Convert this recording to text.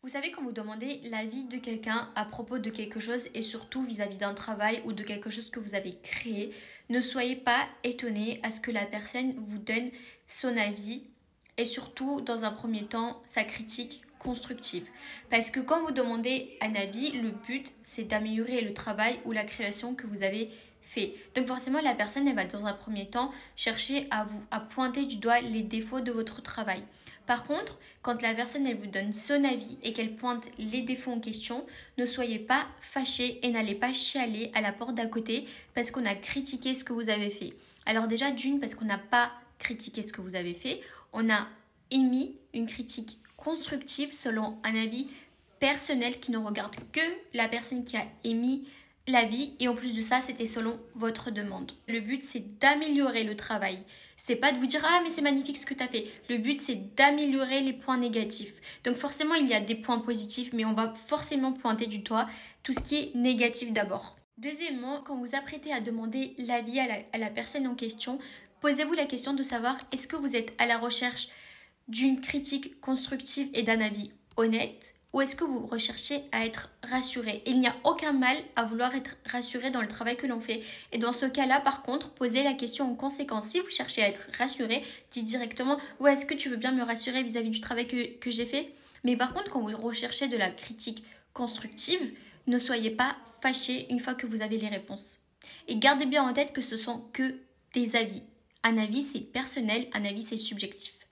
Vous savez, quand vous demandez l'avis de quelqu'un à propos de quelque chose et surtout vis-à-vis d'un travail ou de quelque chose que vous avez créé, ne soyez pas étonné à ce que la personne vous donne son avis et surtout, dans un premier temps, sa critique constructive. Parce que quand vous demandez un avis, le but, c'est d'améliorer le travail ou la création que vous avez fait. Donc forcément, la personne, elle va dans un premier temps chercher à pointer du doigt les défauts de votre travail. Par contre, quand la personne elle vous donne son avis et qu'elle pointe les défauts en question, ne soyez pas fâchés et n'allez pas chialer à la porte d'à côté parce qu'on a critiqué ce que vous avez fait. Alors déjà d'une parce qu'on n'a pas critiqué ce que vous avez fait, on a émis une critique constructive selon un avis personnel qui ne regarde que la personne qui a émis l'avis et en plus de ça c'était selon votre demande. Le but c'est d'améliorer le travail. C'est pas de vous dire ah mais c'est magnifique ce que tu as fait. Le but c'est d'améliorer les points négatifs. Donc forcément il y a des points positifs mais on va forcément pointer du doigt tout ce qui est négatif d'abord. Deuxièmement, quand vous apprêtez à demander l'avis à la personne en question, posez-vous la question de savoir est-ce que vous êtes à la recherche d'une critique constructive et d'un avis honnête ou est-ce que vous recherchez à être rassuré? Il n'y a aucun mal à vouloir être rassuré dans le travail que l'on fait. Et dans ce cas-là, par contre, posez la question en conséquence. Si vous cherchez à être rassuré, dites directement ouais, est-ce que tu veux bien me rassurer vis-à-vis du travail que j'ai fait? Mais par contre, quand vous recherchez de la critique constructive, ne soyez pas fâché une fois que vous avez les réponses. Et gardez bien en tête que ce sont que des avis. Un avis, c'est personnel, un avis, c'est subjectif.